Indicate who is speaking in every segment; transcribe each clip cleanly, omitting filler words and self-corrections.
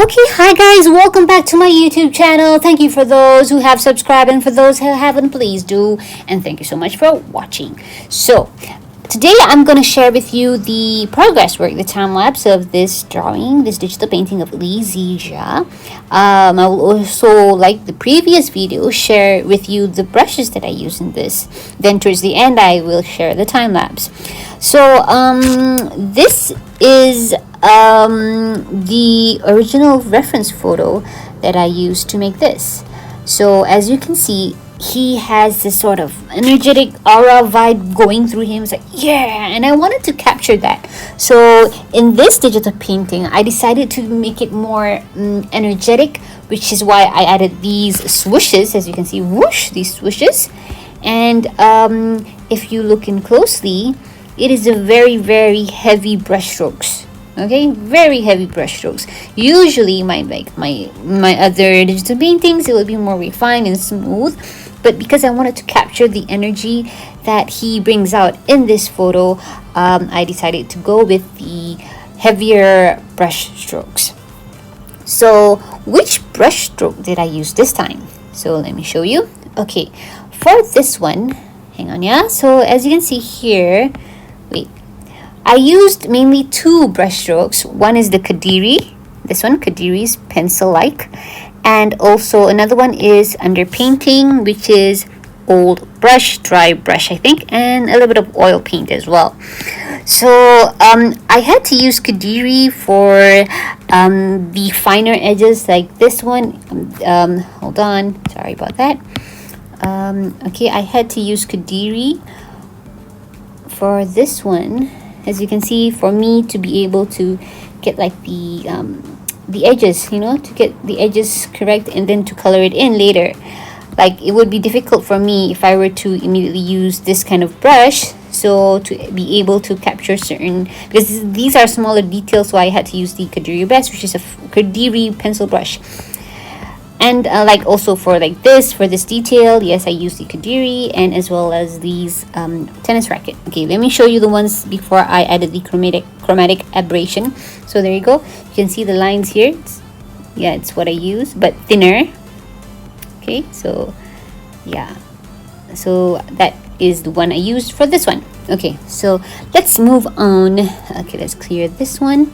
Speaker 1: Okay, hi guys, welcome back to my YouTube channel. Thank you for those who have subscribed, and for those who haven't, please do. And thank you so much for watching. So, today I'm going to share with you the progress work, the time lapse of this drawing, this digital painting of Lee Zii Jia. I will also, like the previous video, share with you the brushes that I use in this. Then towards the end, I will share the time lapse. So, this is the original reference photo that I used to make this. So as you can see, he has this sort of energetic aura vibe going through him. It's like, yeah, and I wanted to capture that. So in this digital painting, I decided to make it more energetic, which is why I added these swooshes. As you can see, whoosh, these swooshes. And if you look in closely, it is a very heavy brush strokes. Okay, very heavy brush strokes. Usually my other digital paintings, it will be more refined and smooth, but because I wanted to capture the energy that he brings out in this photo, I decided to go with the heavier brush strokes. So which brush stroke did I use this time? So let me show you. Okay, for this one, hang on, yeah, so as you can see here, wait, I used mainly two brush strokes. One is the Kadiri, this one, Kadiri's pencil-like, and also another one is under painting, which is old brush, dry brush, I think, and a little bit of oil paint as well. So I had to use Kadiri for the finer edges like this one. Hold on, sorry about that. Okay, I had to use Kadiri for this one. As you can see, for me to be able to get like the edges, you know, to get the edges correct and then to color it in later. Like, it would be difficult for me if I were to immediately use this kind of brush. So to be able to capture certain, because these are smaller details, so I had to use the Kadiri brush, which is a Kadiri pencil brush. And like also for like this, for this detail, yes, I use the Kadiri, and as well as these tennis racket. Okay, let me show you the ones before I added the chromatic aberration. So there you go. You can see the lines here. It's what I use, but thinner. Okay, so yeah. So that is the one I used for this one. Okay, so let's move on. Okay, let's clear this one.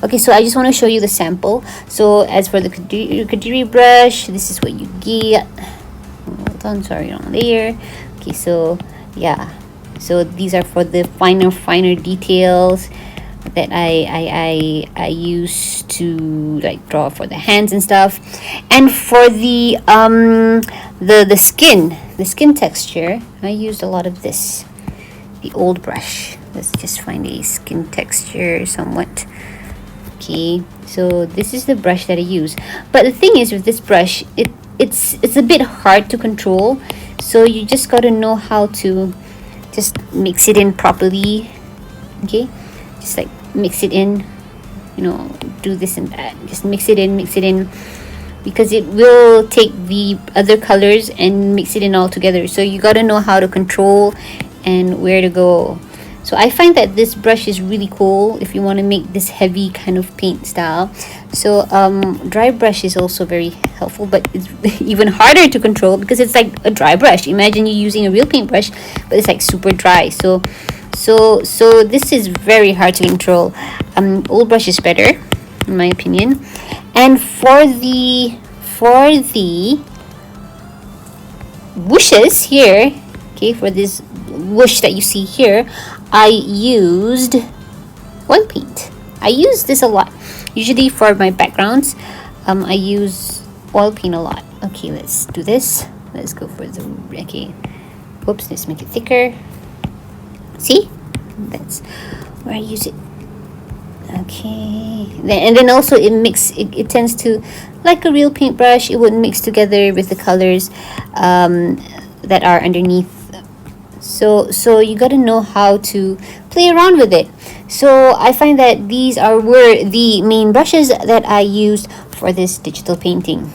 Speaker 1: Okay, so I just want to show you the sample. So as for the Kadiri brush, this is what you get. Hold on, sorry, wrong layer. Okay, so yeah, so these are for the finer details that I use to like draw for the hands and stuff. And for the skin texture, I used a lot of this, the old brush. Let's just find a skin texture somewhat. Okay, so this is the brush that I use, but the thing is with this brush, it's a bit hard to control, so you just got to know how to just mix it in properly. Okay, just like mix it in, you know, do this and that, just mix it in, because it will take the other colors and mix it in all together. So you got to know how to control and where to go. So I find that this brush is really cool if you want to make this heavy kind of paint style. So dry brush is also very helpful, but it's even harder to control because it's like a dry brush. Imagine you using a real paintbrush, but it's like super dry. So this is very hard to control. Old brush is better, in my opinion. And for the whooshes here, okay, for this whoosh that you see here, I used oil paint. I use this a lot. Usually for my backgrounds, I use oil paint a lot. Okay, let's do this. Let's go for the, okay, whoops, let's make it thicker. See, that's where I use it. Okay, and then also it tends to, like a real paintbrush, it would mix together with the colors that are underneath. So you got to know how to play around with it. So I find that these were the main brushes that I used for this digital painting.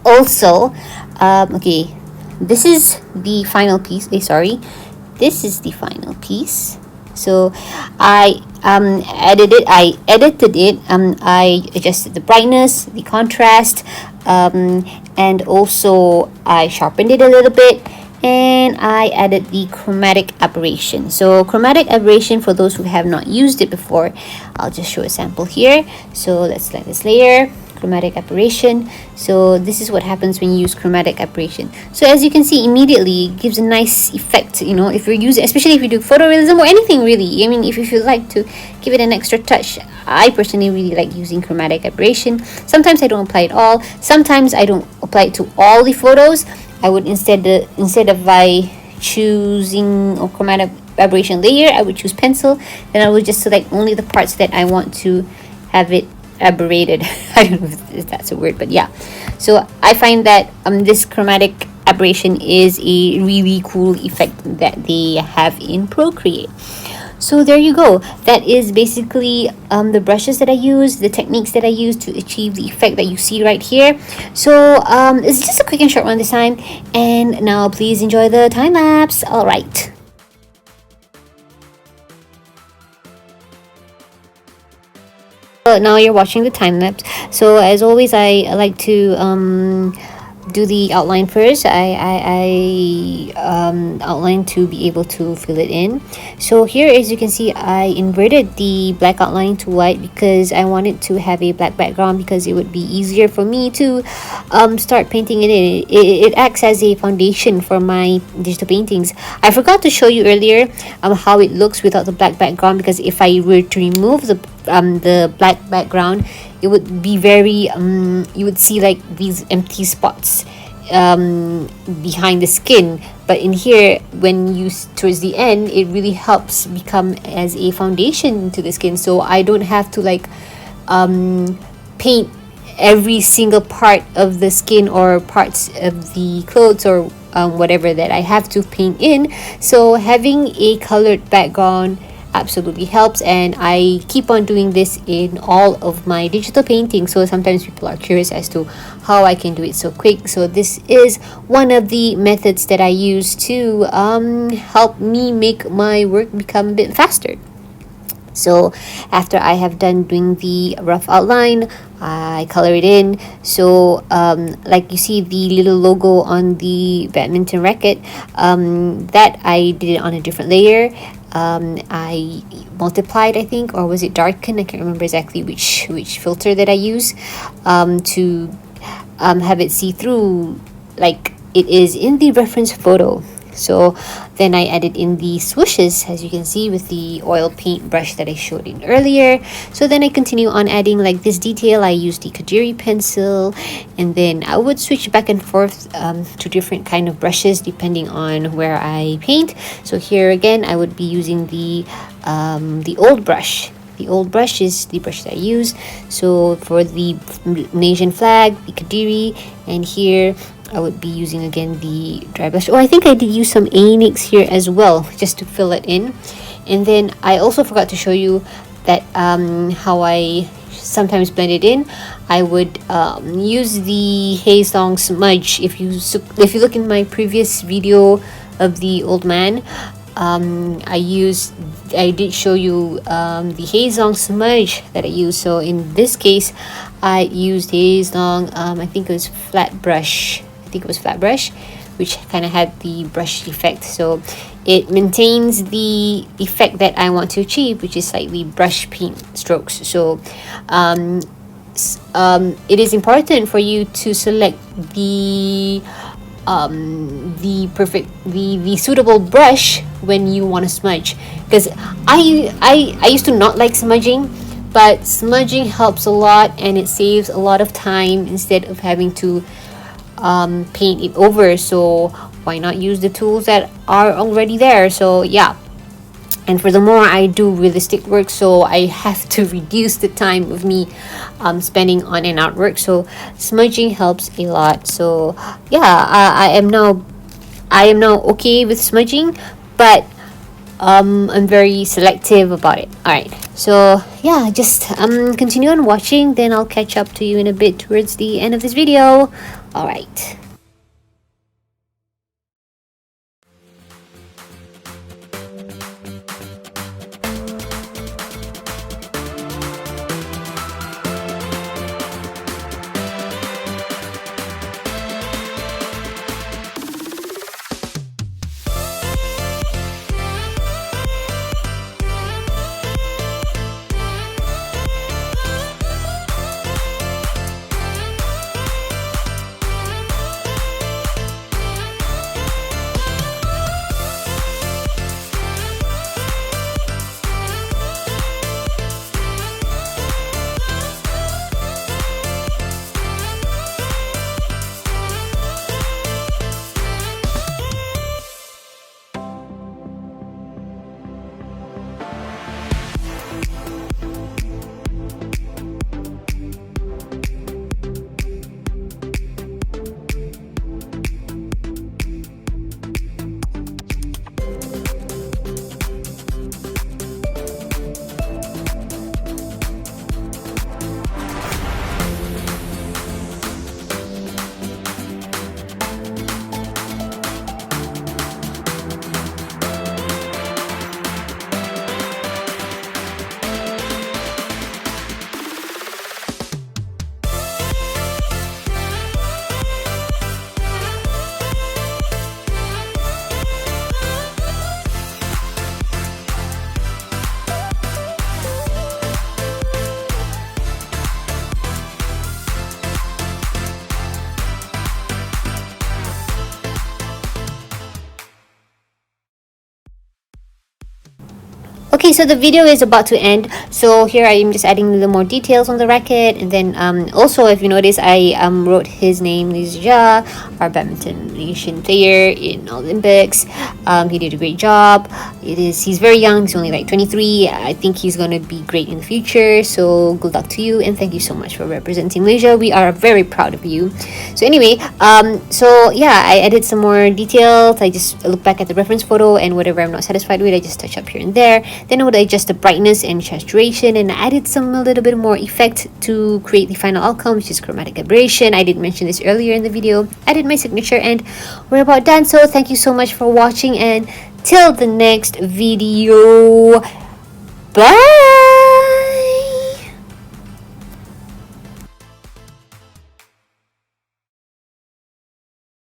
Speaker 1: Also, okay, this is the final piece. This is the final piece. So I edited it. I adjusted the brightness, the contrast, and also I sharpened it a little bit, and I added the chromatic aberration. So chromatic aberration, for those who have not used it before, I'll just show a sample here. So let's select this layer, chromatic aberration. So this is what happens when you use chromatic aberration. So as you can see, immediately it gives a nice effect, you know, if you're using, especially if you do photorealism or anything really. I mean, if you like to give it an extra touch, I personally really like using chromatic aberration. Sometimes I don't apply it all. Sometimes I don't apply it to all the photos. I would instead of by choosing a chromatic aberration layer, I would choose pencil. Then I would just select only the parts that I want to have it aberrated. I don't know if that's a word, but yeah. So I find that this chromatic aberration is a really cool effect that they have in Procreate. So there you go. That is basically the brushes that I use, the techniques that I use to achieve the effect that you see right here. So it's just a quick and short one this time. And now please enjoy the time lapse. All right. Now you're watching the time lapse. So as always, I like to do the outline first. I outline to be able to fill it in. So here, as you can see, I inverted the black outline to white because I wanted to have a black background, because it would be easier for me to start painting it in. It acts as a foundation for my digital paintings. I forgot to show you earlier how it looks without the black background, because if I were to remove the black background, it would be very you would see like these empty spots behind the skin. But in here, when you towards the end, it really helps become as a foundation to the skin, so I don't have to like paint every single part of the skin or parts of the clothes or whatever that I have to paint in. So having a colored background absolutely helps, and I keep on doing this in all of my digital paintings. So sometimes people are curious as to how I can do it so quick. So this is one of the methods that I use to help me make my work become a bit faster. So after I have done doing the rough outline, I color it in. So like you see the little logo on the badminton racket, that I did it on a different layer. I multiplied, I think, or was it darken? I can't remember exactly which filter that I use to have it see through like it is in the reference photo. So then I added in the swooshes, as you can see, with the oil paint brush that I showed in earlier. So then I continue on adding like this detail. I used the Kadiri pencil, and then I would switch back and forth to different kind of brushes depending on where I paint. So here again, I would be using the old brush. The old brush is the brush that I use. So for the Malaysian flag, the Kadiri, and here I would be using again the dry brush. Oh, I think I did use some Anix here as well, just to fill it in. And then I also forgot to show you that how I sometimes blend it in. I would use the Haze Long smudge. If you look in my previous video of the old man, I did show you the Haze Long smudge that I use. So in this case, I used Haze Long. I think it was flat brush. Which kind of had the brush effect. So it maintains the effect that I want to achieve, which is slightly brush paint strokes. So it is important for you to select the suitable brush when you want to smudge, because I used to not like smudging, but smudging helps a lot and it saves a lot of time instead of having to paint it over. So why not use the tools that are already there? So yeah. And furthermore, I do realistic work, so I have to reduce the time of me spending on an artwork. So smudging helps a lot. So yeah, I am now okay with smudging, but I'm very selective about it. Alright, so yeah, just continue on watching, then I'll catch up to you in a bit towards the end of this video. Alright. Okay, so the video is about to end. So here I am just adding a little more details on the racket, and then also if you notice, I wrote his name, Lee Zii Jia, our badminton Malaysian player in Olympics. He did a great job. He's very young. He's only like 23. I think he's gonna be great in the future. So good luck to you, and thank you so much for representing Malaysia. We are very proud of you. So anyway, so yeah, I added some more details. I just look back at the reference photo, and whatever I'm not satisfied with, I just touch up here and there. Then I would adjust the brightness and saturation, and I added a little bit more effect to create the final outcome, which is chromatic aberration. I did mention this earlier in the video. I did my signature, and we're about done. So thank you so much for watching, and till the next video, bye.